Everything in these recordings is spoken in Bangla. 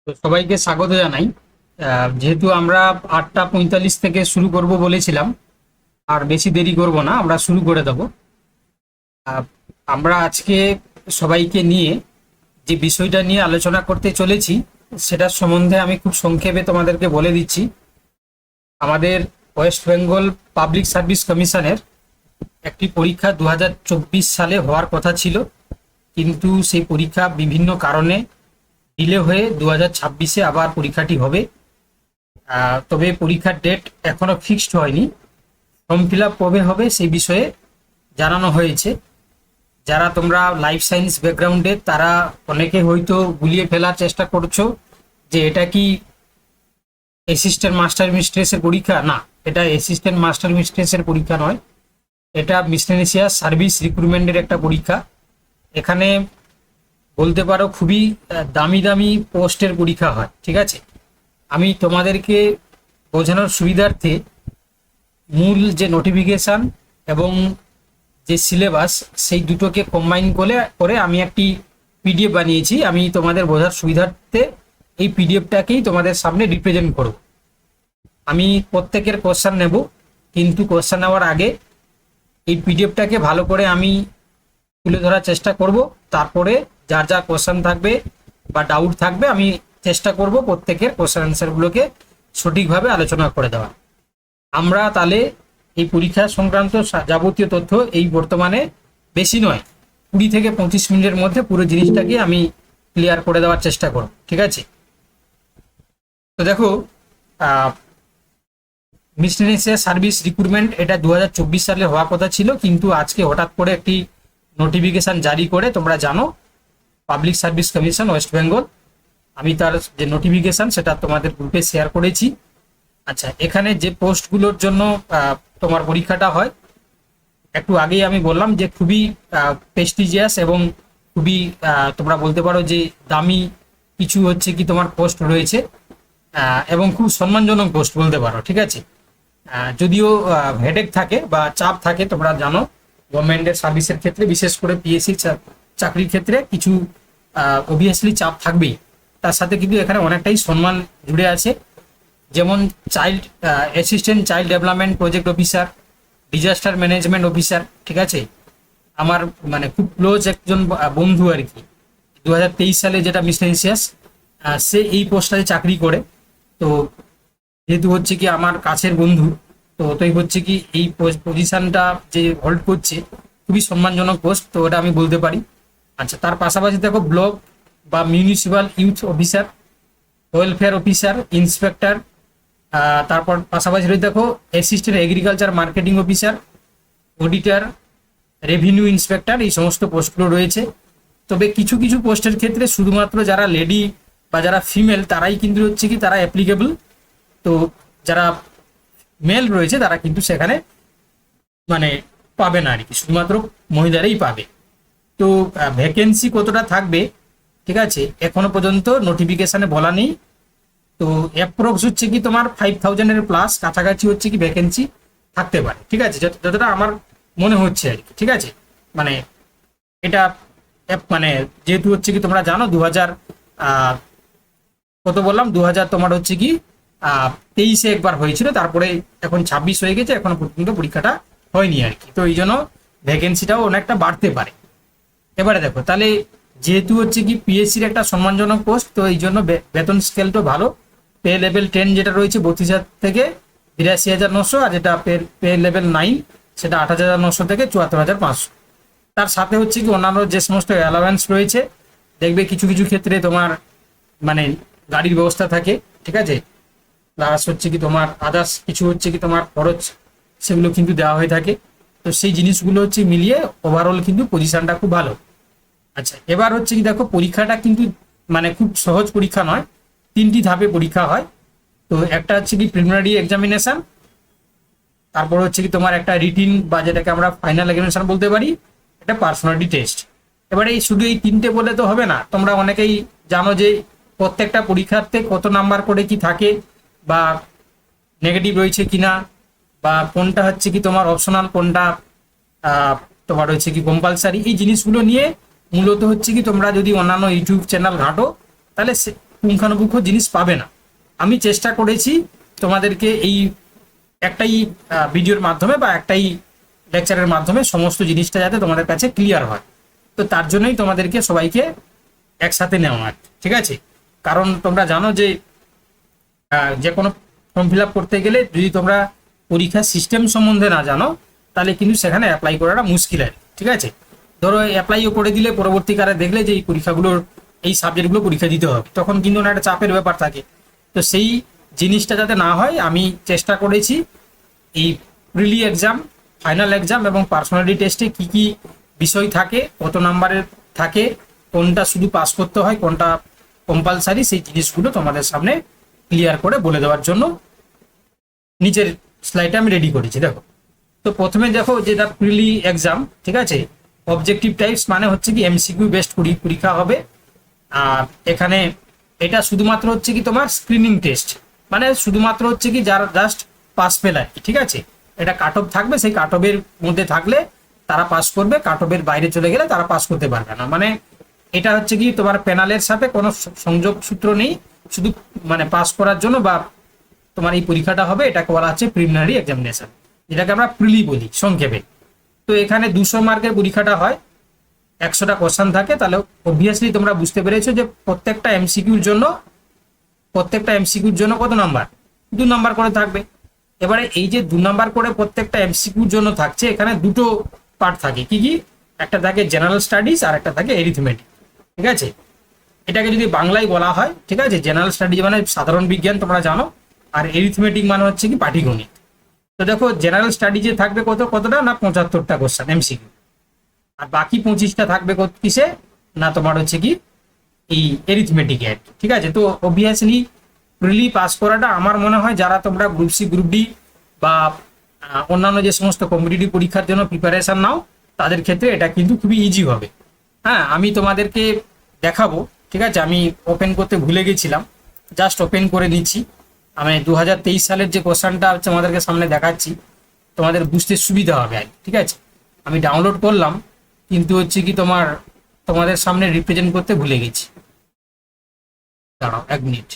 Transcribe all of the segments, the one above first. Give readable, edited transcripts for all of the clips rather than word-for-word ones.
তো সবাইকে স্বাগত জানাই। যেহেতু আমরা 8:45 থেকে শুরু করব বলেছিলাম, আর বেশি দেরি করব না, আমরা শুরু করে দেব। আহ, আমরা আজকে সবাইকে নিয়ে যে বিষয়টা নিয়ে আলোচনা করতে চলেছি সেটার সম্বন্ধে আমি খুব সংক্ষেপে তোমাদেরকে বলে দিচ্ছি। আমাদের ওয়েস্ট বেঙ্গল পাবলিক সার্ভিস কমিশনের একটি পরীক্ষা 2024 সালে হওয়ার কথা ছিল, কিন্তু সেই পরীক্ষা বিভিন্ন কারণে ডিলে হয়ে 2026-এ আবার পরীক্ষাটি হবে। তবে পরীক্ষার ডেট এখনো ফিক্সড হয়নি। ফর্ম ফিল আপ কবে হবে সেই বিষয়ে জানানো হয়েছে। যারা তোমরা লাইফ সায়েন্স ব্যাকগ্রাউন্ডে তারা অনেকে হয়তো গুলিয়ে ফেলার চেষ্টা করছো যে এটা কি অ্যাসিস্ট্যান্ট মাস্টার মিস্ট্রেসের পরীক্ষা। না, এটা অ্যাসিস্ট্যান্ট মাস্টার মিস্ট্রেসের পরীক্ষা নয়, এটা মিসলেনিয়াস সার্ভিস রিক্রুটমেন্টের একটা পরীক্ষা। এখানে বলতে পারো খুবই দামি দামি পোস্টের পরীক্ষা হয়, ঠিক আছে। আমি তোমাদেরকে বোঝানোর সুবিধার্থে মূল যে নোটিফিকেশান এবং যে সিলেবাস সেই দুটোকে কম্বাইন করে আমি একটি পিডিএফ বানিয়েছি। আমি তোমাদের বোঝার সুবিধার্থে এই পিডিএফটাকেই তোমাদের সামনে রিপ্রেজেন্ট করব। আমি প্রত্যেকের কোশ্চেন নেব, কিন্তু কোশ্চেন নেওয়ার আগে এই পিডিএফটাকে ভালো করে আমি তুলে ধরার চেষ্টা করব। তারপরে যার যা কোশ্চেন থাকবে বা ডাউট থাকবে আমি চেষ্টা করব প্রত্যেকের কোশ্চেন অ্যান্সারগুলোকে সঠিকভাবে আলোচনা করে দেওয়া। আমরা তাহলে এই পরীক্ষা সংক্রান্ত যাবতীয় তথ্য এই বর্তমানে বেশি নয়, 20 থেকে 25 মিনিটের মধ্যে পুরো জিনিসটাকে আমি ক্লিয়ার করে দেওয়ার চেষ্টা করব, ঠিক আছে। তো দেখো, মিসলেনিয়াস সার্ভিস রিক্রুটমেন্ট এটা 2024 সালে হওয়ার কথা ছিল, কিন্তু আজকে হঠাৎ করে একটি নোটিফিকেশন জারি করে, তোমরা জানো, public service commission West Bengal, আমি তার যে নোটিফিকেশন সেটা তোমাদের গ্রুপে শেয়ার করেছি। আচ্ছা, এখানে যে পোস্টগুলোর জন্য তোমার পরীক্ষাটা হয়, একটু আগেই আমি বললাম যে খুবই প্রেস্টিজিয়াস এবং খুবই তোমরা বলতে পারো যে দামি কিছু হচ্ছে কি তোমার পোস্ট রয়েছে, এবং খুব সম্মানজনক পোস্ট বলতে পারো, ঠিক আছে। যদিও হেডেক থাকে বা চাপ থাকে, তোমরা জানো গভর্নমেন্টের সার্ভিসের ক্ষেত্রে, বিশেষ করে পিএসসি চাকরির ক্ষেত্রে কিছু অবভিয়াসলি চাপ থাকবেই। তার সাথে কিন্তু এখানে অনেকটাই সম্মান জুড়ে আছে। যেমন child assistant child development project officer, disaster management officer, ঠিক আছে। আমার মানে খুব ক্লোজ একজন বন্ধু আর কি, 2023 সালে যেটা মিসলেনিয়াস, সে এই পোস্টটাতে চাকরি করে। তো যেহেতু হচ্ছে কি আমার কাছের বন্ধু, তো ওটাই হচ্ছে কি এই পজিশনটা যে হোল্ড করছে খুবই সম্মানজনক পোস্ট, তো ওটা আমি বলতে পারি। আচ্ছা, তার পাশাপাশি দেখো ব্লক বা municipal youth officer, welfare officer, inspector, তারপর পাশাপাশি রয়েছে দেখো assistant agriculture marketing officer, auditor, revenue inspector, এই সমস্ত পোস্টগুলো রয়েছে। তবে কিছু কিছু পোস্টের ক্ষেত্রে শুধুমাত্র যারা লেডি বা যারা ফিমেল তারাই কিন্তু হচ্ছে কি তারা অ্যাপ্লিকেবল। তো যারা মেল রয়েছে তারা কিন্তু সেখানে মানে পাবে না আর কি, শুধুমাত্র মহিলারাই পাবে। তো ভ্যাকেন্সি কতটা থাকবে, ঠিক আছে, এখনো পর্যন্ত নোটিফিকেশনে বলা নেই। তো অ্যাপ্রক্স হচ্ছে কি তোমার 5000-এর প্লাস কাছাকাছি হচ্ছে কি ভ্যাকেন্সি থাকতে পারে, ঠিক আছে, যতটা আমার মনে হচ্ছে আর কি, ঠিক আছে। মানে এটা মানে যেহেতু হচ্ছে কি তোমরা জানো 2000 কত বললাম, 2000 তোমার হচ্ছে কি 23-এ একবার হয়েছিল, তারপরে এখন 26 হয়ে গেছে, এখনো পর্যন্ত পরীক্ষাটা হয়নি আর কি। তো এই জন্য ভ্যাকেন্সিটাও অনেকটা বাড়তে পারে। এবারে দেখো তাহলে, যেহেতু হচ্ছে কি পিএসসির একটা সম্মানজনক পোস্ট, তো এই জন্য বেতন স্কেলটা ভালো। পে লেভেল 10 যেটা রয়েছে 32,000 থেকে 82,900, আর যেটা পে লেভেল 9 সেটা 28,900 থেকে 74,500। তার সাথে হচ্ছে কি অন্যান্য যে সমস্ত অ্যালাওয়েন্স রয়েছে, দেখবে কিছু কিছু ক্ষেত্রে তোমার মানে গাড়ির ব্যবস্থা থাকে, ঠিক আছে, প্লাস হচ্ছে কি তোমার আদার্স কিছু হচ্ছে কি তোমার খরচ, সেগুলো কিন্তু দেওয়া হয়ে থাকে। তো সেই জিনিসগুলো হচ্ছে মিলিয়ে ওভারঅল কিন্তু পজিশনটা খুব ভালো। আচ্ছা, এবার হচ্ছে কি দেখো পরীক্ষাটা কিন্তু মানে খুব সহজ পরীক্ষা নয়, 3টি ধাপে পরীক্ষা হয়। তো একটা হচ্ছে কি প্রিলিমিনারি এক্সামিনেশন, তারপর হচ্ছে কি তোমার একটা রিটিন বা যেটাকে আমরা ফাইনাল এক্সামিনেশন বলতে পারি, এটা পার্সোনালিটি টেস্ট। এবারে এই শুধু এই 3টে বলে তো হবে না, তোমরা অনেকেই জানো যে প্রত্যেকটা পরীক্ষার্থে কত নাম্বার করে কি থাকে, বা নেগেটিভ রয়েছে কিনা, বা কোনটা হচ্ছে কি তোমার অপশনাল, কোনটা তোমার হচ্ছে কি কম্পালসারি, এই জিনিসগুলো নিয়ে মূলত হচ্ছে কি তোমরা যদি অন্যান্য ইউটিউব চ্যানেল ঘাঁটো তাহলে পুঙ্খানুপুঙ্খ জিনিস পাবে না। আমি চেষ্টা করেছি তোমাদেরকে এই একটাই ভিডিওর মাধ্যমে বা একটাই লেকচারের মাধ্যমে সমস্ত জিনিসটা যাতে তোমাদের কাছে ক্লিয়ার হয়। তো তার জন্যই তোমাদেরকে সবাইকে একসাথে নেওয়া, ঠিক আছে? কারণ তোমরা জানো যে যে কোনো ফর্ম ফিল আপ করতে গেলে যদি তোমরা পরীক্ষার সিস্টেম সম্বন্ধে না জানো তাহলে কিন্তু সেখানে অ্যাপ্লাই করাটা মুশকিল হয়, ঠিক আছে? ধরো অ্যাপ্লাইও করে দিলে পরবর্তীকালে দেখলে যে এই পরীক্ষাগুলোর এই সাবজেক্টগুলো পরীক্ষা দিতে হবে, তখন কিন্তু না একটা চাপের ব্যাপার থাকে। তো সেই জিনিসটা যাতে না হয় আমি চেষ্টা করেছি এই প্রিলি এক্সাম, ফাইনাল এক্সাম এবং পার্সোনালিটি টেস্টে কি কি বিষয় থাকে, কত নাম্বারের থাকে, কোনটা শুধু পাস করতে হয়, কোনটা কম্পালসারি, সেই জিনিসগুলো তোমাদের সামনে ক্লিয়ার করে বলে দেওয়ার জন্য নিচের স্লাইডটা আমি রেডি করেছি। দেখো, তো প্রথমে দেখো যেটা প্রিলি এক্সাম, ঠিক আছে? অবজেক্টিভ টাইপস মানে হচ্ছে কি এমসিকিউ বেসড পরীক্ষা হবে। আর এখানে এটা শুধুমাত্র হচ্ছে কি তোমার স্ক্রিনিং টেস্ট, মানে শুধুমাত্র হচ্ছে কি যারা জাস্ট পাস ফেল আর কি, ঠিক আছে? এটা কাট অফ থাকবে, সেই কাট অফের মধ্যে থাকলে তারা পাস করবে, কাট অফের বাইরে চলে গেলে তারা পাস করতে পারবে না। মানে এটা হচ্ছে কি তোমার প্যানেলের সাথে কোনো সংযোগ সূত্র নেই, শুধু মানে পাস করার জন্য বা তোমার এই পরীক্ষাটা হবে, এটাকে বলা হচ্ছে প্রিলিমিনারি এক্সামিনেশন, যেটাকে আমরা প্রিলি বলি সংক্ষেপে। তো এখানে 200 মার্কের পরীক্ষাটা হয়, 100টা কোশ্চেন থাকে। তাহলে অবভিয়াসলি তোমরা বুঝতে পেরেছো যে প্রত্যেকটা এমসিকিউর জন্য কত নাম্বার? 2 নাম্বার করে থাকবে। এবারে এই যে 2 নাম্বার করে প্রত্যেকটা এমসিকিউর জন্য থাকছে, এখানে দুটো পার্ট থাকে। কি কি? একটা থাকে জেনারেল স্টাডিজ আর একটা থাকে এরিথমেটিক, ঠিক আছে? এটাকে যদি বাংলায় বলা হয়, ঠিক আছে, জেনারেল স্টাডিজ মানে সাধারণ বিজ্ঞান তোমরা জানো, আর এরিথমেটিক মানে হচ্ছে কি পাটিগণিত। তো দেখো জেনারেল স্টাডিজে থাকবে কতটা না 75টা কোশ্চেন এমসিকিউ, আর বাকি 25টা থাকবে কিসে না তোমার হচ্ছে কি এই এরিথমেটিকে, ঠিক আছে? তো অবভিয়াসলি প্রিলি পাস করাটা আমার মনে হয় যারা তোমরা গ্রুপ সি, গ্রুপ ডি বা অন্যান্য যে সমস্ত কম্পিটিটিভ পরীক্ষার জন্য প্রিপারেশন নাও তাদের ক্ষেত্রে এটা কিন্তু খুবই ইজি হবে। হ্যাঁ, আমি তোমাদেরকে দেখাবো, ঠিক আছে? আমি ওপেন করতে ভুলে গেছিলাম, জাস্ট ওপেন করে নিচ্ছি। আমি 2023 সালের যে কোশ্চেনটা হচ্ছে আমাদেরকে সামনে দেখাচ্ছি, তোমাদের বুঝতে সুবিধা হবে, ঠিক আছে? আমি ডাউনলোড করলাম কিন্তু হচ্ছে কি তোমাদের সামনে রিপ্রেজেন্ট করতে ভুলে গেছি। দাঁড়াও 1 মিনিট।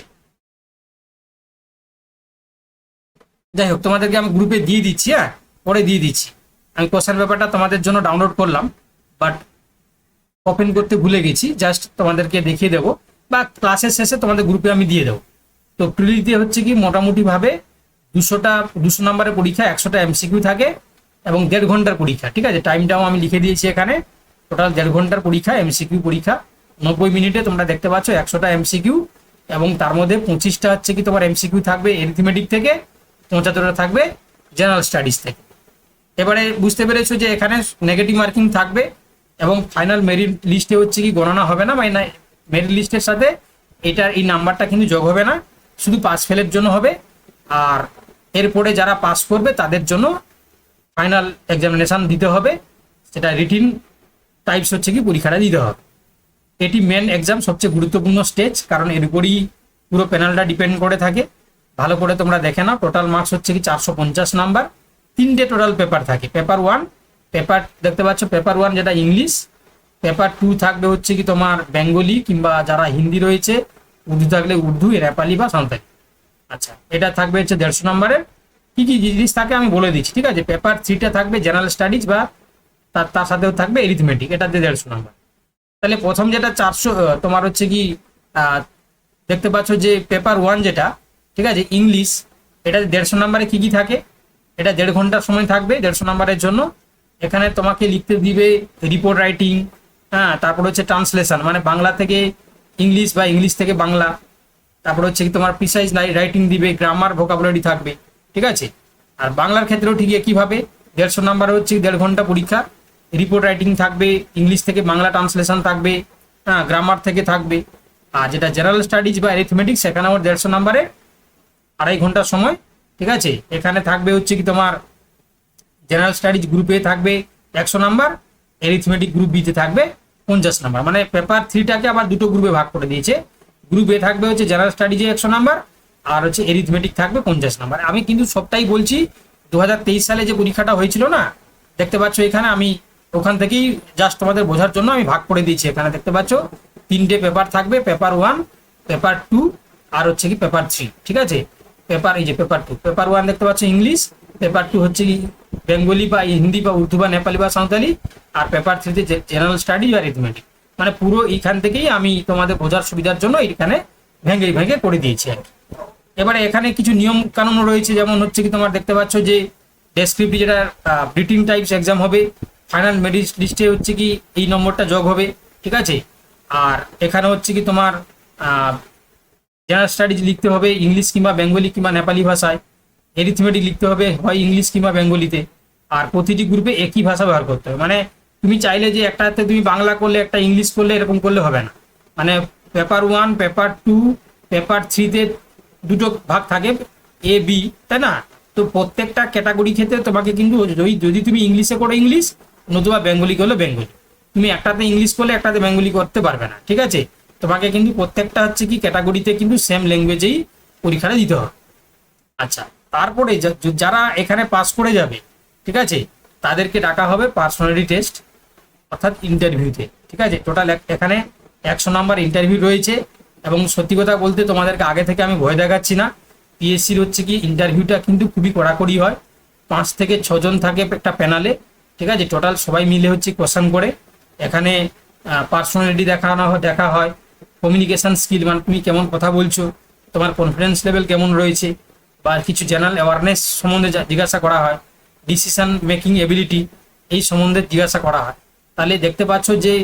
যাই হোক, তোমাদেরকে আমি গ্রুপে দিয়ে দিচ্ছি, হ্যাঁ পরে দিয়ে দিচ্ছি। আমি কোশ্চেন পেপারটা তোমাদের জন্য ডাউনলোড করলাম, বাট ওপেন করতে ভুলে গেছি, জাস্ট তোমাদেরকে দেখিয়ে দেবো বা ক্লাসের শেষে তোমাদের গ্রুপে আমি দিয়ে দেবো। তো প্রিলিতে হচ্ছে কি মোটামুটি ভাবে 200 নাম্বারের পরীক্ষা, 100টা এমসিকিউ থাকে এবং 1.5 ঘন্টার পরীক্ষা, ঠিক আছে? টাইমটাও আমি লিখে দিয়েছি এখানে, টোটাল 1.5 ঘন্টার পরীক্ষা, এমসিকিউ পরীক্ষা 90 মিনিটে। তোমরা দেখতে পাচ্ছ 100টা এমসিকিউ এবং তার মধ্যে 25টা হচ্ছে কি তোমার এমসিকিউ থাকবে এরিথমেটিক থেকে, 75টা থাকবে জেনারেল স্টাডিজ থেকে। এবারে বুঝতে পেরেছো যে এখানে নেগেটিভ মার্কিং থাকবে এবং ফাইনাল মেরিট লিস্টে হচ্ছে কি গণনা হবে না, মানে মেরিট লিস্টের সাথে এটার এই নাম্বারটা কিন্তু যোগ হবে না, শুধু পাস ফেলের জন্য হবে। আর এরপরে যারা পাস করবে তাদের জন্য ফাইনাল এক্সামিনেশন দিতে হবে, সেটা রিটিন টাইপস হচ্ছে কি পরীক্ষাটা দিতে হবে। এটি মেন এক্সাম, সবচেয়ে গুরুত্বপূর্ণ স্টেজ, কারণ এর উপরই পুরো প্যানেলটা ডিপেন্ড করে থাকে। ভালো করে তোমরা দেখে নাও, টোটাল মার্কস হচ্ছে কি 450 নাম্বার। 3টে টোটাল পেপার থাকে। পেপার 1 দেখতে পাচ্ছ, পেপার 1 যেটা ইংলিশ, পেপার 2 থাকবে হচ্ছে কি তোমার বেঙ্গলি কিংবা যারা হিন্দি রয়েছে, উর্দু থাকলে উর্দু, নেপালি বা সাঁওতালি। আচ্ছা, এটা থাকবে হচ্ছে 150 নাম্বারের। কি কি জিনিস থাকে আমি বলে দিচ্ছি, ঠিক আছে? পেপার 3টা থাকবে জেনারেল স্টাডিজ বা তার সাথেও থাকবে এরিথমেটিক, এটাতে 150 নাম্বার। তাহলে প্রথম যেটা 400 তোমার হচ্ছে কি দেখতে পাচ্ছ যে পেপার 1 যেটা, ঠিক আছে, ইংলিশ, এটা 150 নাম্বারে কি কি থাকে? এটা 1.5 ঘন্টার সময় থাকবে 150 নাম্বারের জন্য। এখানে তোমাকে লিখতে দিবে রিপোর্ট রাইটিং, হ্যাঁ, তারপর হচ্ছে ট্রান্সলেশন মানে বাংলা থেকে ইংলিশ বা ইংলিশ থেকে বাংলা, তারপর হচ্ছে কি তোমার প্রিসাইজ রাইটিং দিবে, গ্রামার, ভোকাবুলারি থাকবে, ঠিক আছে? আর বাংলার ক্ষেত্রেও ঠিক একইভাবে 150 নাম্বার হচ্ছে 1.5 ঘন্টা পরীক্ষা, রিপোর্ট রাইটিং থাকবে, ইংলিশ থেকে বাংলা ট্রান্সলেশন থাকবে, হ্যাঁ, গ্রামার থেকে থাকবে। আর যেটা জেনারেল স্টাডিজ বা অ্যারিথমেটিক, সেখানে আমার 150 নাম্বারে 2.5 ঘন্টার সময়, ঠিক আছে? এখানে থাকবে হচ্ছে কি তোমার জেনারেল স্টাডিজ গ্রুপে থাকবে 100 নাম্বার, অ্যারিথমেটিক গ্রুপ বিতে থাকবে 50 নাম্বার। মানে পেপার 3টাকে আবার দুটো গ্রুপে ভাগ করে দিয়েছে। গ্রুপ এ থাকবে হচ্ছে জেনারেল স্টাডিজে 100 নাম্বার আর হচ্ছে অ্যারিথমেটিক থাকবে 50 নাম্বার। আমি কিন্তু সবটাই বলছি 2023 সালে যে পরীক্ষাটা হয়েছিল না, দেখতে পাচ্ছ এখানে আমি ওখান থেকেই জাস্ট তোমাদের বোঝার জন্য আমি ভাগ করে দিয়েছি। এখানে দেখতে পাচ্ছ 3টে পেপার থাকবে, পেপার 1, পেপার 2 আর হচ্ছে কি পেপার 3। ঠিক আছে, পেপার এই যে পেপার 2, পেপার 1 দেখতে পাচ্ছ ইংলিশ, পেপার 2 হচ্ছে কি বেঙ্গলি বা হিন্দি বা উর্দু বা নেপালি বা সাঁওতালি, আর পেপার 3 তে জেনারেল স্টাডি আর অ্যারিথমেটিক। মানে পুরো এইখান থেকেই আমি তোমাদের বোঝার সুবিধার জন্য এখানে ভেঙে ভেঙে করে দিয়েছি আর কি। এবারে এখানে কিছু নিয়ম কানুন রয়েছে, যেমন হচ্ছে কি তোমার দেখতে পাচ্ছ যে ডেসক্রিপটিভ যেটা রিটিন টাইপস এক্সাম হবে, ফাইনাল মেরিট লিস্টে হচ্ছে কি এই নম্বরটা যোগ হবে। ঠিক আছে, আর এখানে হচ্ছে কি তোমার জেনারেল স্টাডিজ লিখতে হবে ইংলিশ কিংবা বেঙ্গলি কিংবা নেপালি ভাষায়, এরিথমেটিক লিখতে হবে হয় ইংলিশ কিংবা বেঙ্গলিতে, আর প্রতিটি গ্রুপে একই ভাষা ব্যবহার করতে হবে। মানে তুমি চাইলে যে একটাতে তুমি বাংলা করলে একটা ইংলিশ করলে এরকম করলে হবে না। মানে পেপার 1 পেপার 2 পেপার 3-তে দুটো ভাগ থাকে, এ বি, তাই না? তো প্রত্যেকটা ক্যাটাগরি ক্ষেত্রে তোমাকে কিন্তু যদি তুমি ইংলিশে করো ইংলিশ, নতুবা বেঙ্গলি করলে বেঙ্গলি, তুমি একটাতে ইংলিশ করলে একটাতে বেঙ্গলি করতে পারবে না। ঠিক আছে, তোমাকে কিন্তু প্রত্যেকটা হচ্ছে কি ক্যাটাগরিতে কিন্তু সেম ল্যাঙ্গুয়েজেই পরীক্ষাটা দিতে হবে। আচ্ছা, তারপরে যারা এখানে পাস করে যাবে, ঠিক আছে, তাদেরকে ডাকা হবে পার্সোনালিটি টেস্ট অর্থাৎ ইন্টারভিউতে। ঠিক আছে, টোটাল এখানে 100 নাম্বার ইন্টারভিউ রয়েছে। এবং সত্যি কথা বলতে তোমাদেরকে আগে থেকে আমি ভয় দেখাচ্ছি না, পিএসসির হচ্ছে কি ইন্টারভিউটা কিন্তু খুবই কড়াকড়ি হয়। 5 থেকে 6 জন থাকে একটা প্যানালে। ঠিক আছে, টোটাল সবাই মিলে হচ্ছে কোশ্চেন করে। এখানে পার্সোনালিটি দেখা হয়, কমিউনিকেশন স্কিল মানে তুমি কেমন কথা বলছো, তোমার কনফিডেন্স লেভেল কেমন রয়েছে, বা কিছু জেনারেল অ্যাওয়ারনেস সম্বন্ধে জিজ্ঞাসা করা হয়, ডিসিশন মেকিং এবিলিটি এই সম্বন্ধে জিজ্ঞাসা করা হয়। তাহলে দেখতে পাচ্ছ যে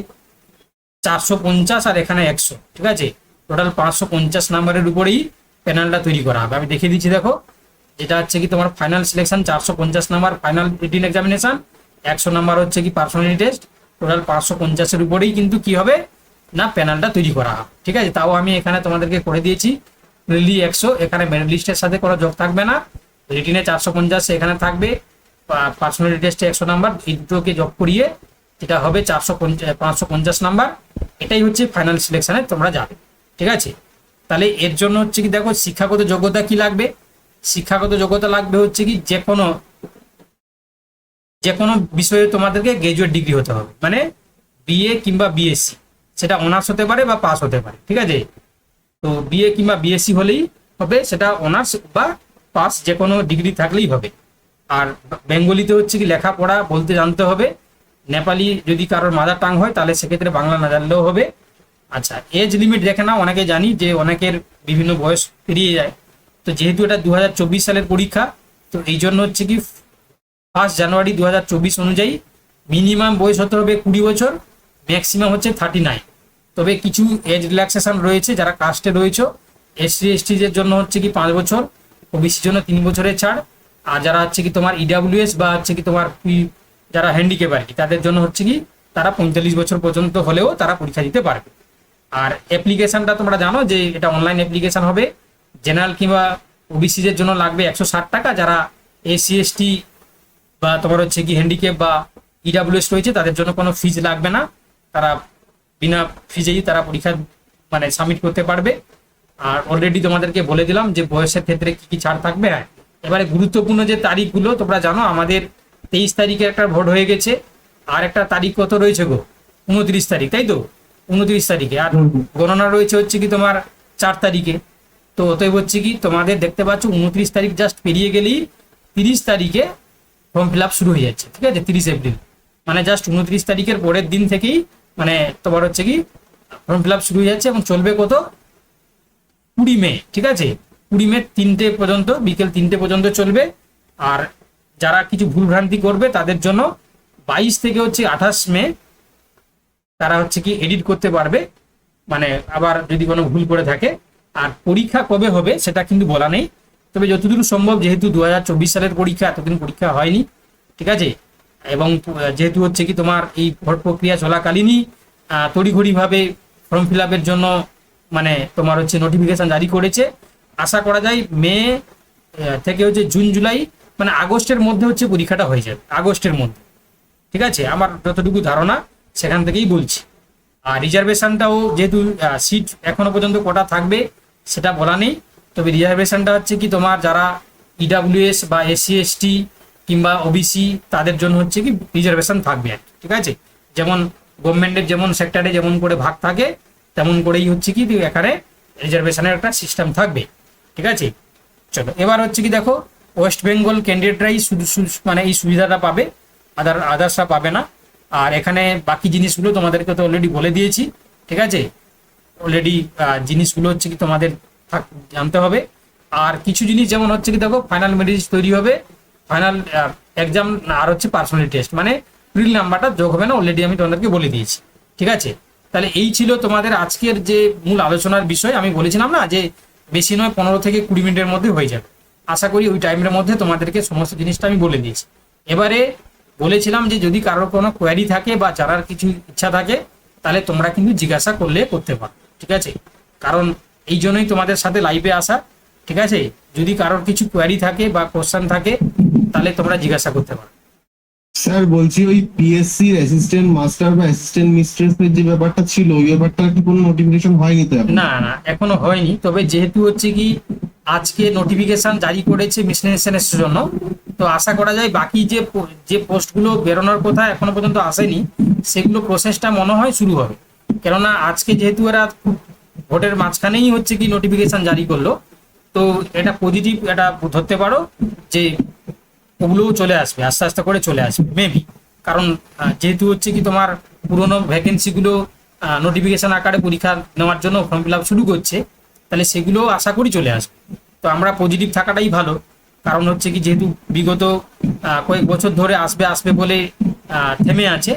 450 আর এখানে 100, ঠিক আছে, টোটাল 550 নাম্বারের উপরেই প্যানেলটা তৈরি করা হবে। আমি দেখিয়ে দিচ্ছি, দেখো, যেটা হচ্ছে কি তোমার final selection 450 number final written examination, 100 number হচ্ছে কি পার্সোনালিটি টেস্ট, টোটাল 550-এর উপরেই কিন্তু কি হবে না প্যানেলটা তৈরি করা হবে। ঠিক আছে, তাও আমি এখানে তোমাদেরকে করে দিয়েছি রিলি 100, এখানে মেরিট লিস্টের সাথে কোনো যোগ থাকবে না, রিটিনে 450 এখানে থাকবে, পার্সোনালিটি টেস্টে 100 নাম্বার, এই দুটোকে যোগ করিয়ে যেটা হবে 550 নাম্বার, এটাই হচ্ছে ফাইনাল সিলেকশনে তোমরা যাবে। ঠিক আছে, তাহলে এর জন্য হচ্ছে কি দেখো শিক্ষাগত যোগ্যতা কি লাগবে। শিক্ষাগত যোগ্যতা লাগবে হচ্ছে কি যে কোনো বিষয়ে তোমাদেরকে গ্রাজুয়েট ডিগ্রি হতে হবে, মানে বিএ কিংবা বিএসসি, সেটা অনার্স হতে পারে বা পাস হতে পারে। ঠিক আছে, তো বিএ কিংবা বিএসসি হলেই হবে, সেটা অনার্স বা পাস যে কোনো ডিগ্রি থাকলেই হবে। আর বেঙ্গলিতে হচ্ছে কি লেখাপড়া বলতে জানতে হবে, নেপালি যদি কারোর মাদার টাং হয় তাহলে সেক্ষেত্রে বাংলা না জানলেও হবে। আচ্ছা, এজ লিমিট দেখে নাও, অনেকে জানি যে অনেকের বিভিন্ন বয়স পেরিয়ে যায়, তো যেহেতু এটা 2024 সালের পরীক্ষা, তো এই জন্য হচ্ছে কি 1 জানুয়ারি 2024 অনুযায়ী মিনিমাম বয়স হতে হবে 20 বছর, ম্যাক্সিমাম হচ্ছে 39। তবে কিছু এজ রিল্যাক্সেশন রয়েছে, যারা কাস্টে রয়েছে এসসি এসটিদের জন্য হচ্ছে কি 5 বছর, ওবিসির জন্য 3 বছরের ছাড়, আর যারা হচ্ছে কি তোমার ইডাব্লিউএস বা হচ্ছে কি তোমার যারা হ্যান্ডিক্যাপ আর কি, তাদের জন্য হচ্ছে কি তারা 45 বছর পর্যন্ত হলেও তারা পরীক্ষা দিতে পারবে। আর অ্যাপ্লিকেশনটা তোমরা জানো যে এটা অনলাইন অ্যাপ্লিকেশন হবে। জেনারেল কিংবা ওবিসিদের জন্য লাগবে 160 টাকা, যারা এসসি এসটি বা তোমার হচ্ছে কি হ্যান্ডিক্যাপ বা ইডাব্লিউএস রয়েছে তাদের জন্য কোনো ফিজ লাগবে না, তারা বিনা ফিজেই তারা পরীক্ষা মানে সাবমিট করতে পারবে। আর অলরেডি তোমাদেরকে বলে দিলাম যে বয়সের ক্ষেত্রে কি কি ছাড় থাকবে। হ্যাঁ, এবারে গুরুত্বপূর্ণ যে তারিখগুলো তোমরা জানো, আমাদের 23 তারিখে একটা ভোট হয়ে গেছে, আর একটা তারিখ কত রয়েছে গো, 29 তারিখ, তাই তো, 29 তারিখে, আর গণনা রয়েছে হচ্ছে কি তোমার 4 তারিখে। তো অতএব হচ্ছে কি তোমাদের দেখতে পাচ্ছ 29 তারিখ জাস্ট পেরিয়ে গেলেই 30 তারিখে ফর্ম ফিল আপ শুরু হয়ে যাচ্ছে। ঠিক আছে, 30 এপ্রিল, মানে জাস্ট 29 তারিখের পরের দিন থেকেই মানে তোমার হচ্ছে কি ফর্ম ফিল আপ শুরু হয়ে যাচ্ছে, এবং চলবে কত 20 মে। ঠিক আছে, 20 মে 3টে পর্যন্ত, বিকেল 3টে পর্যন্ত চলবে। আর যারা কিছু ভুলভ্রান্তি করবে তাদের জন্য 22 থেকে হচ্ছে 28 মে তারা হচ্ছে কি এডিট করতে পারবে, মানে আবার যদি কোনো ভুল করে থাকে। আর পরীক্ষা কবে হবে সেটা কিন্তু বলা নেই, তবে যতদূর সম্ভব, যেহেতু 2024 সালের পরীক্ষা, এতদিন পরীক্ষা হয়নি। ঠিক আছে, এবং যেহেতু হচ্ছে কি তোমার এই ভোট প্রক্রিয়া চলাকালীনই তড়িঘড়িভাবে ফর্ম ফিল আপের জন্য মানে তোমার হচ্ছে নোটিফিকেশন জারি করেছে, আশা করা যায় মে থেকে হচ্ছে জুন জুলাই মানে আগস্টের মধ্যে হচ্ছে পরীক্ষাটা হয়ে যাবে, আগস্টের মধ্যে। ঠিক আছে, আমার যতটুকু ধারণা সেখান থেকেই বলছি। আর রিজার্ভেশনটাও যেহেতু সিট এখনো পর্যন্ত কটা থাকবে সেটা বলা নেই, তবে রিজার্ভেশনটা হচ্ছে কি তোমার যারা ইডাব্লিউএস বা এসসি এসটি কিংবা ওবিসি তাদের জন্য হচ্ছে কি রিজার্ভেশন থাকবে আর কি। ঠিক আছে, যেমন গভর্নমেন্টের যেমন সেক্টরে যেমন করে ভাগ থাকে তেমন করেই হচ্ছে কি এখানে রিজার্ভেশনের একটা সিস্টেম থাকবে, ঠিক আছে। চলো এবার হচ্ছে কি দেখো, ওয়েস্ট বেঙ্গল ক্যান্ডিডেটরাই শুধু মানে এই সুবিধাটা পাবে, আদার্সরা পাবে না। আর এখানে বাকি জিনিসগুলো তোমাদেরকে তো অলরেডি বলে দিয়েছি, ঠিক আছে। অলরেডি জিনিসগুলো হচ্ছে কি তোমাদের জানতে হবে। আর কিছু জিনিস যেমন হচ্ছে কি দেখো, ফাইনাল মেরিট তৈরি হবে, ফাইনাল এক্সাম, আর হচ্ছে পার্সোনাল টেস্ট, মানে প্রিল নাম্বারটা যোগ হবে না, অলরেডি আমি তোমাদেরকে বলে দিয়েছি, ঠিক আছে। তাহলে এই ছিল তোমাদের আজকের যে মূল আলোচনার বিষয়। আমি বলেছিলাম না যে বেশি নয়, 15 থেকে 20 মিনিটের মধ্যে হয়ে যাবে। আশা করি ওই টাইমের মধ্যে তোমাদেরকে সমস্ত জিনিসটা আমি বলে দিয়েছি। এবারে বলেছিলাম যে যদি কারোর কোনো কোয়ারি থাকে বা জানার কিছু ইচ্ছা থাকে, তাহলে তোমরা কিন্তু জিজ্ঞাসা করতে পারো, ঠিক আছে। কারণ এই জন্যই তোমাদের সাথে লাইভে আসা, ঠিক আছে। যদি কারোর কিছু কোয়ারি থাকে বা কোশ্চেন থাকে, তাহলে তোমরা জিজ্ঞাসা করতে পারো। স্যার বলছি, ওই পিএসসি অ্যাসিস্ট্যান্ট মাস্টার বা অ্যাসিস্ট্যান্ট মিস্ট্রেসের যে ব্যাপারটা ছিল, ওই ব্যাপারটা কি কোনো নোটিফিকেশন হয়নি তো এখন? না না, এখনো হয়নি। তবে যেহেতু হচ্ছে কি আজকে নোটিফিকেশন জারি করেছে মিসলেনিয়াসের জন্য, তো আশা করা যায় বাকি যে পোস্টগুলো বেরোনোর কথা এখনো পর্যন্ত আসেনি, সেগুলো প্রসেসটা মনে হয় শুরু হবে। কেননা আজকে যেহেতু এরা ভোটের মাঝখানেই হচ্ছে কি নোটিফিকেশন জারি করলো, তো এটা পজিটিভ, এটা ধরতে পারো যে ওগুলোও চলে আসবে, আস্তে আস্তে করে চলে আসবে মেবি। কারণ যেহেতু হচ্ছে কি তোমার পুরোনো ভ্যাকেন্সিগুলো নোটিফিকেশন আকারে পরীক্ষা নেওয়ার জন্য ফর্ম ফিল আপ শুরু করছে, তাহলে সেগুলো আশা করি চলে আসবে। তো আমরা পজিটিভ থাকাটাই ভালো। কারণ হচ্ছে কি যেহেতু বিগত কয়েক বছর ধরে আসবে আসবে বলে থেমে আছে,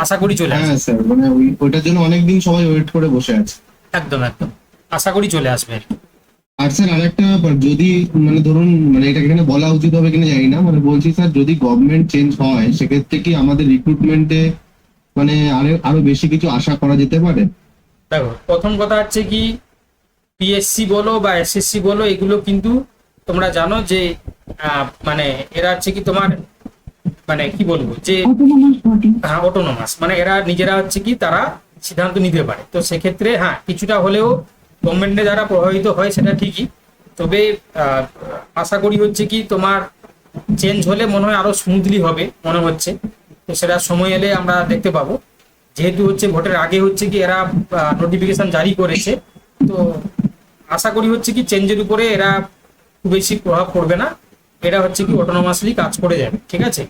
আশা করি চলে আসবে। হ্যাঁ স্যার, মানে ওইটার জন্য অনেকদিন সবাই ওয়েট করে বসে আছে। একদম একদম, আশা করি চলে আসবে আর কি। আর স্যার আরেকটা ব্যাপার, যদি মানে ধরুন, মানে এটা এখানে বলা উচিত হবে কিনা জানি না, মানে বলছি স্যার, যদি গভর্নমেন্ট চেঞ্জ হয় সেক্ষেত্রে কি আমাদের রিক্রুটমেন্টে মানে আরো বেশি কিছু আশা করা যেতে পারে? দেখো, প্রথম কথা হচ্ছে কি পিএসসি বলো বা এসএসসি বলো, এগুলো কিন্তু তোমরা জানো যে মানে এরা হচ্ছে কি তোমার মানে কি বলবো যে হ্যাঁ অটোনোমাস, মানে এরা নিজেরা হচ্ছে কি তারা সিদ্ধান্ত নিতে পারে। তো সেক্ষেত্রে হ্যাঁ কিছুটা হলেও গভর্নমেন্টের দ্বারা প্রভাবিত হয়, সেটা ঠিকই। তবে আশা করি হচ্ছে কি তোমার চেঞ্জ হলে মনে হয় আরো স্মুথলি হবে মনে হচ্ছে। তো সেটা সময় এলে আমরা দেখতে পাবো। যেহেতু হচ্ছে ভোটের আগে হচ্ছে কি এরা নোটিফিকেশন জারি করেছে, তো আশা করি হচ্ছে কি চেঞ্জের উপরে এরা খুব বেশি প্রভাব পড়বে না। এটা হচ্ছে কি অটোনোমাসলি কাজ করে যাবে, ঠিক আছে।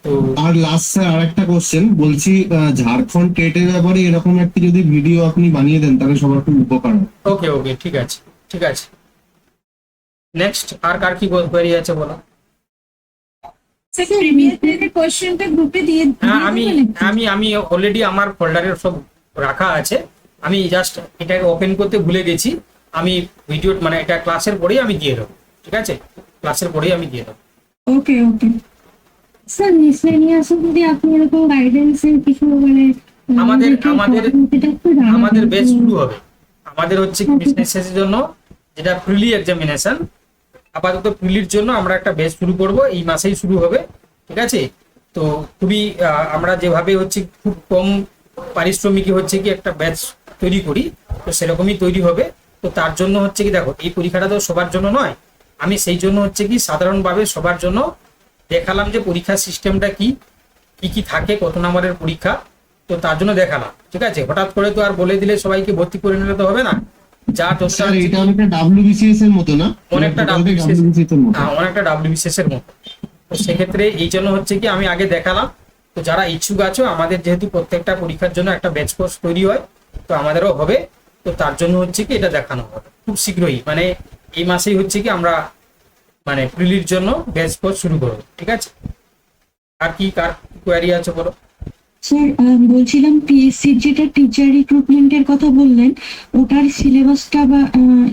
তো আর লাস্ট স্যার আরেকটা কোশ্চেন, বলছি ঝাড়খণ্ড টেটের ব্যাপারে এরকম একটা যদি ভিডিও আপনি বানিয়ে দেন তাহলে সবার খুব উপকার হবে। ওকে ওকে, ঠিক আছে ঠিক আছে। নেক্সট আর কার কি কোয়েরি আছে বলো। হ্যাঁ, আমি আমি আমি অলরেডি আমার ফোল্ডারে সব রাখা আছে। আমি জাস্ট এটাকে ওপেন করতে ভুলে গেছি। আমি ভিডিও মানে এটা ক্লাসের পরেই আমি দিয়ে দেবো, ঠিক আছে। ক্লাসের পরেই আমি দিয়ে দেবো। ওকে ওকে স্যার, মিসলেনিয়াসে যদি আপনি এরকম গাইডেন্সের কিছু মানে আমাদের আমাদের আমাদের বেচ শুরু হবে। আমাদের হচ্ছে বিজনেসের জন্য যেটা প্রিলি এক্সামিনেশন, আপাতত প্রিলির জন্য আমরা একটা বেচ শুরু করব, এই মাসেই শুরু হবে, ঠিক আছে। তো খুবই আমরা যেভাবে হচ্ছে খুব কম পারিশ্রমিকে হচ্ছে কি একটা ব্যাচ তৈরি করি, তো সেরকমই তৈরি হবে। তো তার জন্য হচ্ছে কি দেখো, এই পরীক্ষাটা তো সবার জন্য নয়, আমি সেই জন্য হচ্ছে কি সাধারণভাবে সবার জন্য দেখালাম যে পরীক্ষার সিস্টেমটা কি কি কি থাকে, কত নম্বরের পরীক্ষা। তো তার জন্য দেখালাম, ঠিক আছে। হঠাৎ করে তো আর বলে দিলে সবাইকে ভর্তি করে নিলে তো হবে না। যা স্যার এটা অনেকটা ডাব্লিউবিসিএস এর মতো না? অনেকটা ডাব্লিউবিসিএস এর মতো। হ্যাঁ, অনেকটা ডাব্লিউবিসিএস এর মতো। তো সেক্ষেত্রে এই জন্য হচ্ছে কি আমি আগে দেখালাম। তো যারা ইচ্ছুক আছো, আমাদের যেহেতু প্রত্যেকটা পরীক্ষার জন্য একটা ব্যাচ কোর্স তৈরি হয়, তো আমাদেরও হবে। তো তার জন্য হচ্ছে কি এটা দেখানো হবে খুব শীঘ্রই, মানে এই মাসেই হচ্ছে কি আমরা মানে প্রিলির জন্য ব্যাচ কোর্স শুরু করবো, ঠিক আছে। আর কি কার কোয়ারি আছে বলো। স্যার বলছিলাম, পিএসসির যেটা টিচার রিক্রুটমেন্টের কথা বললেন, ওটার সিলেবাসটা বা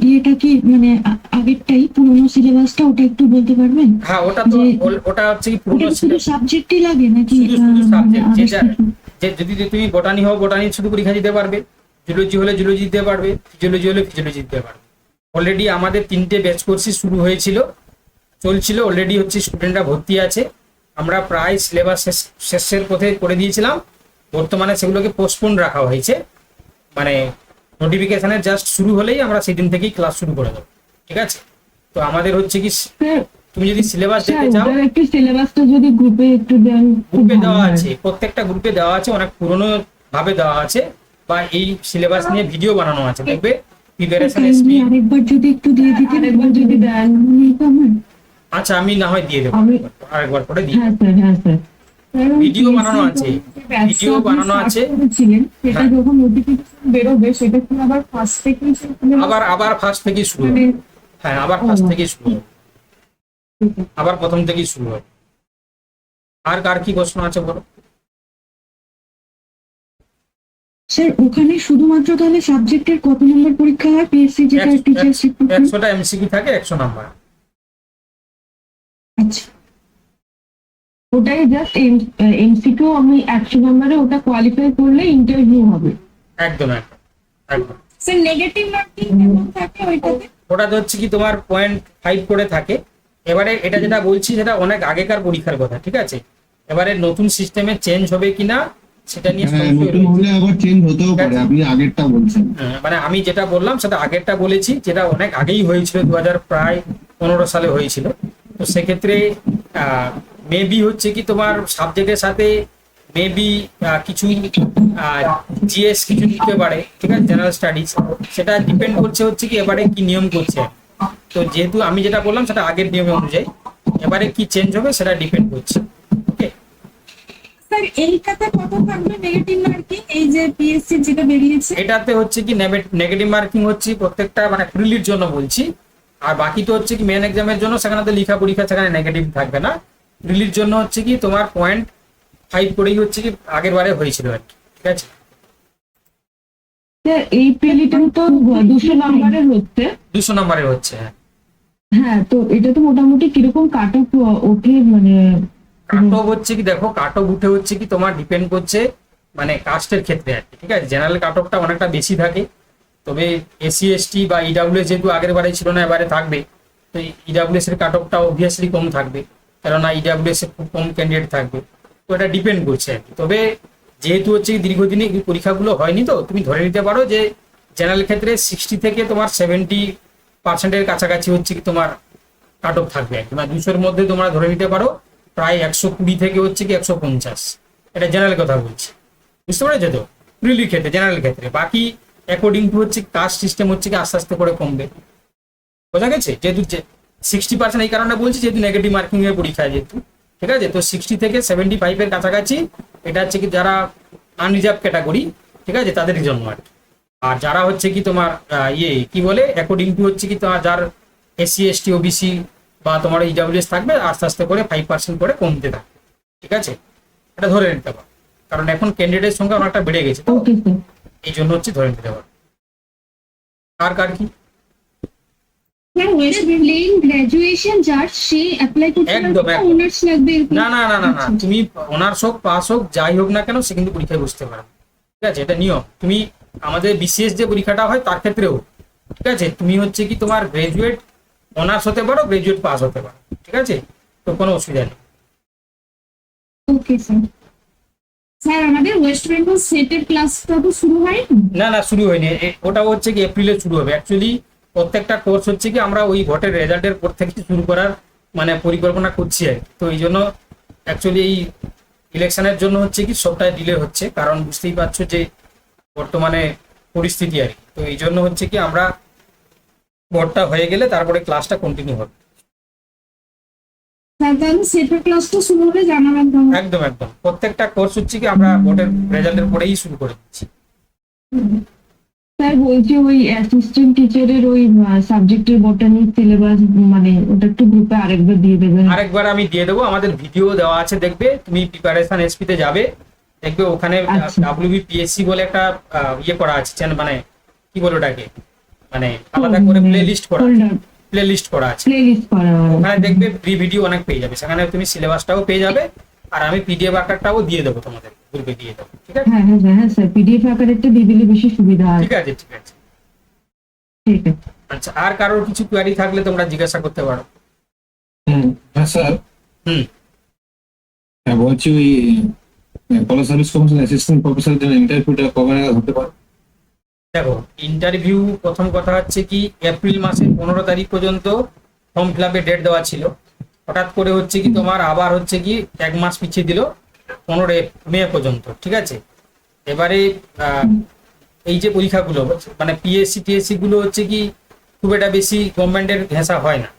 ইয়েটা কি মানে আগেরটাই পুরোনো সিলেবাসটা, ওটা একটু বলতে পারবেন? হ্যাঁ, ওটা তো ওটা হচ্ছে কি পুরোনো শুধু সাবজেক্টই লাগে নাকি? শুধু সাবজেক্ট, যে যদি তুমি বোটানি হও বোটানি শুধু পরীক্ষা দিতে পারবে, জুলজি হলে জুলজি দিতে পারবে, ফিজিওলজি হলে ফিজিওলজি দিতে পারবে। অলরেডি আমাদের 3টে ব্যাচ কোর্সই শুরু হয়েছিল, চলছিল। অলরেডি হচ্ছে স্টুডেন্টরা ভর্তি আছে। আমরা প্রায় সিলেবাস শেষের পথে করে দিয়েছিলাম। বর্তমানে সেগুলোকে পোস্টপোন রাখা হয়েছে, মানে নোটিফিকেশনের জাস্ট শুরু হলেই আমরা সেদিন থেকেই ক্লাস শুরু করে দেবো, ঠিক আছে। তো আমাদের হচ্ছে কি তুমি যদি সিলেবাস দেখতে চাও, একটু সিলেবাসটা যদি গ্রুপে একটু দেন। গ্রুপে দেওয়া আছে, প্রত্যেকটা গ্রুপে দেওয়া আছে, অনেক পুরনো ভাবে দেওয়া আছে, বা এই সিলেবাস নিয়ে ভিডিও বানানো আছে, দেখবে প্রিপারেশন Kindly এসপি। আরেকবার যদি একটু দিয়ে দিতেন, আরেকবার যদি দেন। নেই তো আমার। আচ্ছা আমি না হয় দিয়ে দেবো, আমি- আরেকবার করে দিই। হ্যাঁ স্যার, হ্যাঁ স্যার। ভিডিও বানানো আছে, ভিডিও বানানো আছে। করেছিলেন সেটা হ্যাঁ। যখন নোটিফিকেশন বেরোবে সেটা কি আবার ফার্স্ট থেকেই আবার ফার্স্ট থেকে শুরু হবে। হ্যাঁ আবার ফার্স্ট থেকে শুরু হবে, আবার প্রথম থেকেই শুরু হবে। আর কার কি প্রশ্ন আছে বলো? স্যার ওখানে শুধুমাত্র তাহলে সাবজেক্টের কত নম্বর পরীক্ষা হয়, পিএসসি যেটা টিচার্স রিক্রুটমেন্ট? 100টা এমসিকিউ থাকে, 100 নাম্বার। আচ্ছা, ওটাই জাস্ট এমসিকিউ, আমি 100 নম্বরে ওটা কোয়ালিফাই করলে ইন্টারভিউ হবে। একদম একদম একদম। স্যার নেগেটিভ মার্কিং কেমন থাকে ওইটাতে? ওটাতে হচ্ছে কি তোমার 0.5 করে থাকে। এবারে এটা যেটা বলছি সেটা অনেক আগেকার পরীক্ষার কথা, ঠিক আছে? এবারে নতুন সিস্টেমে চেঞ্জ হবে কিনা সেটা নিয়ে হ্যাঁ, সংশয় নতুন রয়েছে। হলে আবার চেঞ্জ হতেও পারে, আপনি আগেরটা বলছেন। মানে আমি যেটা বললাম সেটা আগেরটা বলেছি, যেটা অনেক আগেই হয়েছিল, 2015 সালে হয়েছিল। তো সেক্ষেত্রে মেবি হচ্ছে কি তোমার সাবজেক্টের সাথে মেবি কিছু জিএস কিছু দিতে পারে, ঠিক আছে, জেনারেল স্টাডিজ। সেটা ডিপেন্ড করছে হচ্ছে কি এবারে কি নিয়ম করছে। তো যেহেতু আমি যেটা বললাম সেটা আগের নিয়ম অনুযায়ী, এবারে কি চেঞ্জ হবে সেটা ডিপেন্ড করছে। ওকে, স্যার এইটাতে কত থাকবে নেগেটিভ মার্কিং, এই যে পিএসসি যেটা বেরিয়েছে? এটাতে হচ্ছে কি নেগেটিভ মার্কিং হচ্ছে প্রত্যেকটা মানে প্রিলির জন্য বলছি, আর বাকি তো হচ্ছে কি মেন এক্সামের জন্য সেখানে তো লেখা পরীক্ষা, সেখানে নেগেটিভ থাকবে না। প্রিলির জন্য হচ্ছে কি তোমার 0.5 করেই হচ্ছে কি আগের বারে হয়েছিল আর কি, ঠিক আছে? স্যার এই প্রিলিটা তো 200 নম্বরের হচ্ছে। 200 নম্বরের হচ্ছে, হ্যাঁ। হ্যাঁ, তো এটা তো মোটামুটি কিরকম কাট অফ ওঠে মানে? কাট অফ হচ্ছে কি দেখো, কাট অফ উঠে হচ্ছে কি তোমার ডিপেন্ড করছে মানে কাস্টের ক্ষেত্রে আর কি, ঠিক আছে? জেনারেল কাট অফটা অনেকটা বেশি থাকে, তবে এসসি এসটি বা ইডাব্লিউএস যেহেতু আগের বারে ছিল না এবারে থাকবে, তো ইডাব্লিউএস এর কাট অফটা অবভিয়াসলি কম থাকবে, কেননা ইডাব্লিউএস এর খুব কম ক্যান্ডিডেট থাকবে। তো এটা ডিপেন্ড করছে আর কি। তবে যেহেতু হচ্ছে কি দীর্ঘদিনে এই পরীক্ষাগুলো হয়নি, তো তুমি ধরে নিতে পারো যে জেনারেল ক্ষেত্রে 60 থেকে তোমার 70% কাছাকাছি হচ্ছে কি তোমার কাট অফ থাকবে আর কি। মানে 200-র মধ্যে তোমরা ধরে নিতে পারো প্রায় 120 থেকে হচ্ছে কি 150। এটা জেনারেল কথা বলছি, বুঝতে পেরেছো তো? প্রিলির ক্ষেত্রে, জেনারেল ক্ষেত্রে বাকি অ্যাকর্ডিং টু হচ্ছে কাস্ট সিস্টেম হচ্ছে কি আস্তে আস্তে করে কমবে, বোঝা গেছে? যেহেতু 60% এই কারণে বলছি যেহেতু নেগেটিভ মার্কিং এর পরীক্ষা যেহেতু, ঠিক আছে? তো 60 থেকে 75-এর কাছাকাছি এটা হচ্ছে কি যারা আনরিজার্ভ ক্যাটাগরি, ঠিক আছে, তাদের জন্য আর কি। আর যারা হচ্ছে কি তোমার কি বলে অ্যাকর্ডিং টু হচ্ছে কি তোমার যার এসসি এসটি ওবিসি বা তোমার ইডাব্লিউএস থাকবে, আস্তে আস্তে করে 5% করে কমতে থাকবে, ঠিক আছে? এটা ধরে নিতে পারো, কারণ এখন ক্যান্ডিডেটের সংখ্যা অনেকটা বেড়ে গেছে, তো ওকে স্যার। এই জন্য হচ্ছে ধরে নিতে পারো। আর কার কি? স্যার ওয়েস্ট প্লেন গ্র্যাজুয়েশন যার সে অ্যাপ্লাই করতে একদম, পারবে, একদম। অনার্স লাগবে এরকম? না না না না না, আচ্ছা। তুমি অনার্স হোক পাস হোক যাই হোক না কেন সে কিন্তু পরীক্ষায় বসতে পারবে, ঠিক আছে? এটা নিয়ম। তুমি আমাদের বিসিএস যে পরীক্ষাটা হয় তার ক্ষেত্রেও, ঠিক আছে, তুমি হচ্ছে কি তোমার গ্রাজুয়েট অনার্স হতে পারো, গ্রাজুয়েট পাস হতে পারো, ঠিক আছে? তো কোনো অসুবিধা নেই। Okay sir. স্যার আমাদের ওয়েস্ট বেঙ্গল সেটের ক্লাসটা তো শুরু হয়? না না, শুরু হয়নি। ওটা হচ্ছে কি এপ্রিলে শুরু হবে। অ্যাকচুয়ালি প্রত্যেকটা কোর্স হচ্ছে কি আমরা ওই ভোটের রেজাল্টের পর থেকে শুরু করার মানে পরিকল্পনা করছি আর কি। তো এই জন্য অ্যাকচুয়ালি এই ইলেকশনের জন্য হচ্ছে কি সবটাই ডিলে হচ্ছে, কারণ বুঝতেই পারছো যে বর্তমানে পরিস্থিতি আর কি। তো এই জন্য হচ্ছে কি আমরা ভোটটা হয়ে গেলে তারপরে ক্লাসটা কন্টিনিউ হবে। স্যার তাহলে সেটের ক্লাসটা শুরু হলে জানাবেন তো? একদম একদম, প্রত্যেকটা কোর্স হচ্ছে কি আমরা ভোটের রেজাল্টের পরেই শুরু করে দিচ্ছি। স্যার বলছি ওই অ্যাসিস্ট্যান্ট টিচারের ওই সাবজেক্টের বটানি সিলেবাস মানে ওটা একটু গ্রুপে আরেকবার দিয়ে দেবেন। আরেকবার আমি দিয়ে দেবো, আমাদের ভিডিও দেওয়া আছে, দেখবে তুমি প্রিপারেশন এসপি তে যাবে, দেখবে ওখানে আচ্ছা। WBPSC বলে একটা ইয়ে করা আছে, মানে কি বলে ওটাকে, মানে আলাদা করে প্লে লিস্ট করা আছে। প্লে লিস্ট করা ওখানে দেখবে প্রি ভিডিও অনেক পেয়ে যাবে, সেখানে তুমি সিলেবাসটাও পেয়ে যাবে, আর আমি পিডিএফ আকারটাও দিয়ে দেবো তোমাদের গ্রুপে দিয়ে দেবো, ঠিক আছে? হ্যাঁ হ্যাঁ হ্যাঁ স্যার, পিডিএফ আকারে একটা দিয়ে দিলে বেশি সুবিধা হয়। ঠিক আছে ঠিক আছে। ঠিক আছে। আচ্ছা, আর কারোর কিছু কোয়ারি থাকলে তোমরা জিজ্ঞাসা করতে পারো। হ্যাঁ স্যার, হুম, হ্যাঁ বলছি ওই কলেজ সার্ভিস কমিশন অ্যাসিস্ট্যান্ট প্রফেসরের জন্য ইন্টারভিউটা কবে নাগাদ হতে পারে? দেখো ইন্টারভিউ প্রথম কথা হচ্ছে কি এপ্রিল মাসের 15 তারিখ পর্যন্ত ফর্ম ফিল আপের ডেট দেওয়া ছিল। হঠাৎ করে হচ্ছে কি তোমার আবার হচ্ছে কি 1 মাস পিছিয়ে দিল 15 মে পর্যন্ত, ঠিক আছে? এবারে এই যে পরীক্ষাগুলো মানে পিএসসি টিএসসি গুলো হচ্ছে কি খুব একটা বেশি গভর্নমেন্টের ঘেঁষা হয় না।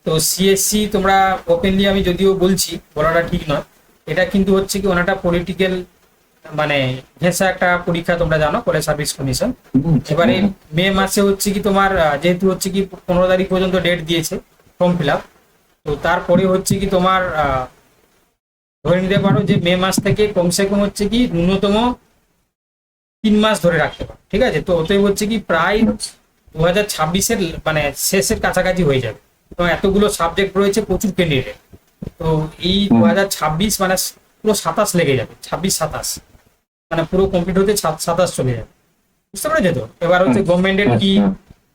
তো সিএসসি তোমরা ওপেনলি আমি যদিও বলছি, বলাটা ঠিক নয়, এটা কিন্তু হচ্ছে কি অনেকটা পলিটিক্যাল মানে ঘেঁষা একটা পরীক্ষা, তোমরা জানো, কলেজ সার্ভিস কমিশন। এবারে মে মাসে হচ্ছে কি তোমার যেহেতু হচ্ছে কি 15 তারিখ পর্যন্ত ডেট দিয়েছে ফর্ম ফিল আপ, তো তারপরে হচ্ছে কি তোমার ধরে নিতে পারো যে মে মাস থেকে কমসে কম হচ্ছে কি ন্যূনতম 3 মাস ধরে রাখতে পারো, ঠিক আছে। তো ওতে হচ্ছে কি প্রায় 2026-এর মানে শেষের কাছাকাছি হয়ে যাবে। তো এতগুলো সাবজেক্ট রয়েছে, প্রচুর ক্যান্ডিডেট। তো এই 2026 মানে পুরো 27 লেগে যাবে, 26-27 মানে পুরো কমপ্লিট হতে 27 চলে যাবে, বুঝতে পেরেছো তো। এবার হচ্ছে গভর্নমেন্টের কি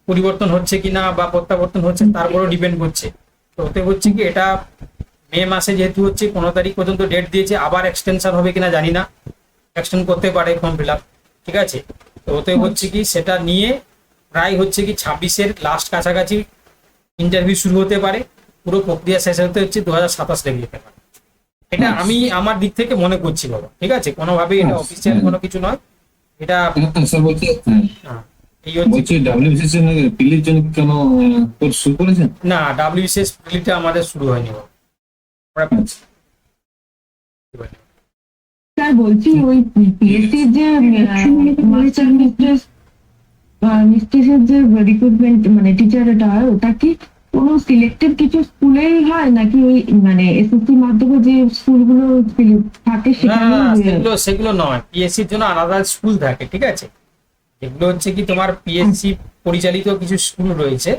পরিবর্তন হচ্ছে কিনা বা প্রত্যাবর্তন হচ্ছে তার উপরও ডিপেন্ড করছে। তো ওতে হচ্ছে কি এটা মে মাসে যেহেতু হচ্ছে 15 তারিখ পর্যন্ত ডেট দিয়েছে, আবার এক্সটেনশন হবে কিনা জানি না, এক্সটেন্ড করতে পারে ফর্ম ফিল আপ, ঠিক আছে। তো ওতে হচ্ছে কি সেটা নিয়ে প্রায় হচ্ছে কি 26-এর লাস্ট কাছাকাছি ইন্টারভিউ শুরু হতে পারে, পুরো প্রক্রিয়া শেষ হতে হচ্ছে 2027 লেগে যেতে পারে। এটা আমি আমার দিক থেকে মনে করছি বাবা, ঠিক আছে, কোনোভাবেই এটা অফিসিয়াল কোনো কিছু নয়, এটা স্যার বলছি, এই হচ্ছে বলছি ডাব্লিউবিসিএস এর পিলির জন্য কেন কোর্স শুরু করেছেন? না, ডাব্লিউবিসিএস প্রিলিটা আমাদের শুরু হয়নি বাবা, আমরা পাচ্ছি। স্যার বলছি ওই পিএসসির যে মাস্টার মিস্ট্রেসের যে রিক্রুটমেন্ট মানে টিচারটা হয়, ওটা কি কোনো সিলেক্টেড কিছু স্কুলেই হয় নাকি ওই মানে এসএসসি মাধ্যমে যে স্কুলগুলো থাকে না না না, সেখানে? সেগুলো নয়, পিএসসির জন্য আলাদা স্কুল থাকে, ঠিক আছে। এগুলো হচ্ছে কি তোমার পিএসসি পরিচালিত কিছু স্কুল রয়েছে,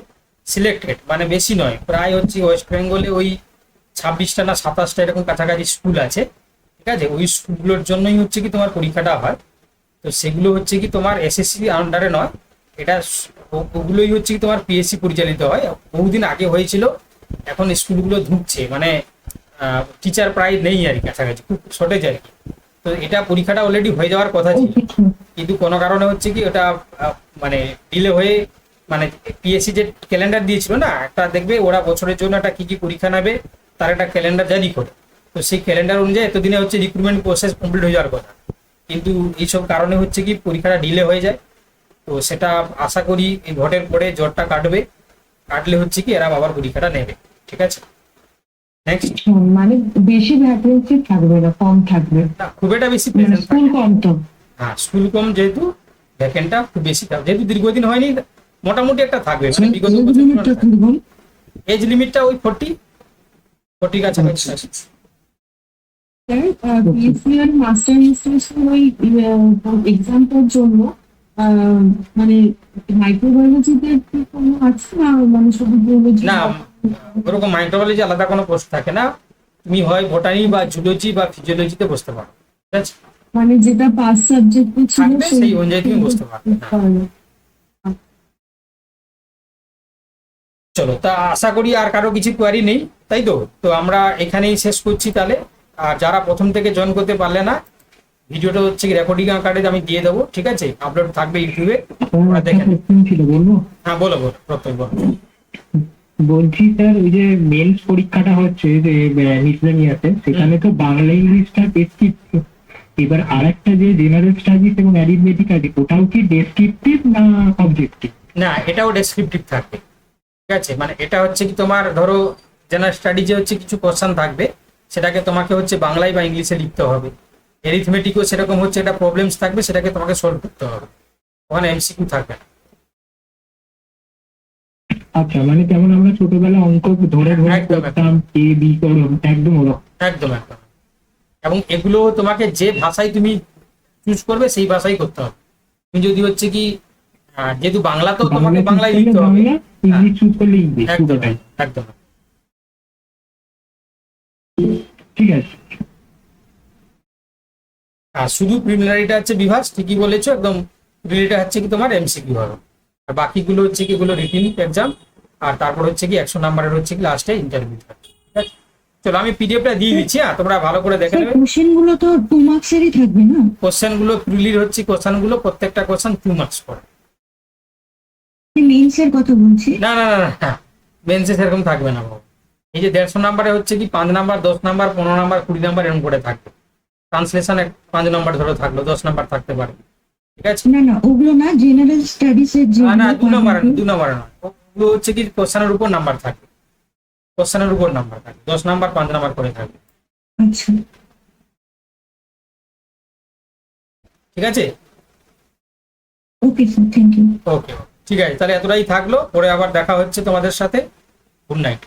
সিলেক্টেড মানে বেশি নয়, প্রায় হচ্ছে ওয়েস্ট বেঙ্গলে ওই 26টা না 27টা এরকম কাছাকাছি স্কুল আছে, ঠিক আছে। ওই স্কুলগুলোর জন্যই হচ্ছে কি তোমার পরীক্ষাটা হয়। তো সেগুলো হচ্ছে কি তোমার এসএসসি আন্ডারে নয়, এটা ওগুলোই হচ্ছে কি তোমার পিএসসি পরিচালিত হয়। বহুদিন আগে হয়েছিল, এখন স্কুলগুলো ধুঁকছে, মানে টিচার প্রায় নেই আর কি, কাছাকাছি খুব শর্টেজ আর কি। তো এটা পরীক্ষাটা অলরেডি হয়ে যাওয়ার কথা ছিল, কিন্তু কোনো কারণে হচ্ছে কি ওটা মানে ডিলে হয়ে, মানে পিএসসি যে ক্যালেন্ডার দিয়েছিল না একটা, দেখবে ওরা বছরের জন্য একটা কি কি পরীক্ষা নেবে তার একটা ক্যালেন্ডার জারি করে। তো সেই ক্যালেন্ডার অনুযায়ী এতদিনে হচ্ছে রিক্রুটমেন্ট প্রসেস কমপ্লিট হয়ে যাওয়ার কথা, কিন্তু এইসব কারণে হচ্ছে কি পরীক্ষাটা ডিলে হয়ে যায়। তো সেটা আশা করি এই ভোটের পরে জ্বরটা কাটলে হচ্ছে কি এরা আবার পরীক্ষাটা নেবে, ঠিক আছে। নেক্সট, মানে বেশি ভ্যাকেন্সি থাকবে না, কম থাকবে, খুব একটা বেশি মানে presence স্কুল থাকবে না। কম তো। হ্যাঁ, স্কুল কম যেহেতু ভ্যাকেন্টটা খুব বেশি থাকবে, যেহেতু দীর্ঘদিন হয়নি, মোটামুটি একটা থাকবে, মানে বিগত এজ লিমিটটা ওই 40 কাছাকাছি থাকে। পিএসসি আর মাস্টার মিস্ট্রেসের ওই এক্সামটার জন্য মানে মাইক্রোবায়োলজিতে কোনো আছে না, মানে শুধু biology? না, ওরকম মাইক্রোবায়োলজি আলাদা কোনো পোস্ট থাকে না, তুমি হয় বোটানি বা জুলজি বা ফিজিওলজিতে বসতে পারো, ঠিক আছে। মানে যেটা পাস সাবজেক্টে ছিল থাকবে, সেই অনুযায়ী তুমি বুঝতে পারবে। চলো, তা আশা করি আর কারো কিছু কোয়ারি নেই, তাই তো। তো আমরা এখানেই শেষ করছি তাহলে। আর যারা প্রথম থেকে জয়েন করতে পারলে না, ভিডিওটা হচ্ছে রেকর্ডিং আকারে আমি দিয়ে দেবো, ঠিক আছে, আপলোড থাকবে ইউটিউবে, তোমরা দেখে নিও। ছিল বলবো, হ্যাঁ বলো বলো, প্রত্যেক বলো। বলছি স্যার ওই যে মেন্স পরীক্ষাটা হচ্ছে যে মিসলেনিয়াসে, সেখানে তো বাংলা ইংলিশটা ডেসক্রিপটিভ, এবার আরেকটা যে জেনারেল স্টাডিজ এবং অ্যারিথমেটিক আছে, ওটাও কি ডেসক্রিপটিভ না অবজেক্টিভ? না, এটাও ডেসক্রিপটিভ থাকবে, ঠিক আছে। মানে এটা হচ্ছে কি তোমার ধরো জেনারেল স্টাডিজে হচ্ছে কিছু কোশ্চেন থাকবে, সেটাকে তোমাকে হচ্ছে বাংলায় বা ইংলিশে লিখতে হবে। অ্যারিথমেটিকও সেরকম হচ্ছে, একটা প্রবলেমস থাকবে, সেটাকে তোমাকে সলভ করতে হবে, ওখানে এমসিকিউ থাকবে না। আচ্ছা, মানে যেমন আমরা ছোটবেলা অঙ্ক ধরে ধরে একদম, করতাম, এ বি করুন, একদম ওরকম। একদম একদম। এবং এগুলো তোমাকে যে ভাষায় তুমি চুজ করবে সেই ভাষাই করতে হবে। তুমি যদি হচ্ছে কি যেহেতু বাংলা, তো তোমাকে বাংলায় লিখতে হবে, ইংলিশ চুজ করলে ইংলিশ, একদম একদম। ঠিক আছে। আর শুধু প্রিলিমিনারিটা হচ্ছে বিভাস, ঠিকই বলেছো একদম, প্রিলিটা হচ্ছে কি তোমার এমসিকিউ হবে, আর বাকিগুলো হচ্ছে কি এগুলো রিটিন এক্সাম, আর তারপর হচ্ছে কি 100 নাম্বারের হচ্ছে কি লাস্টে ইন্টারভিউ থাকে, ঠিক আছে। চলো, আমি পিডিএফটা দিয়ে দিচ্ছি, তোমরা ভালো করে দেখে নেবে। কোশ্চেন গুলো তো 2 মার্কসেরই থাকবে না? কোশ্চেন গুলো প্রিলির হচ্ছে কোশ্চেন গুলো, প্রত্যেকটা কোশ্চেন 2 মার্কস করে। মেইনস এর কথা বলছি। না না না না, বেঞ্চে সেরকম থাকবে না বাবু। এই যে 150 নাম্বারে হচ্ছে কি 5 নাম্বার, 10 নাম্বার, 15 নাম্বার, 20 নাম্বার এরকম করে থাকবে। ট্রান্সলেশন 5 নাম্বার ধরো থাকলো, 10 নাম্বার থাকতে পারে, ঠিক আছে? না না, ওগুলো না, জেনারেল স্টাডিজ এর যে না 2 নম্বর নয়, ওগুলো হচ্ছে কি কোশ্চেনের উপর নাম্বার থাকবে, কোশ্চেনের উপর নাম্বার থাকবে, 10 নাম্বার 5 নাম্বার করে থাকবে। আচ্ছা, ঠিক আছে? Okay sir, thank you. Okay, ঠিক আছে, তাহলে এতটাই থাকলো, পরে আবার দেখা হচ্ছে তোমাদের সাথে। Good night.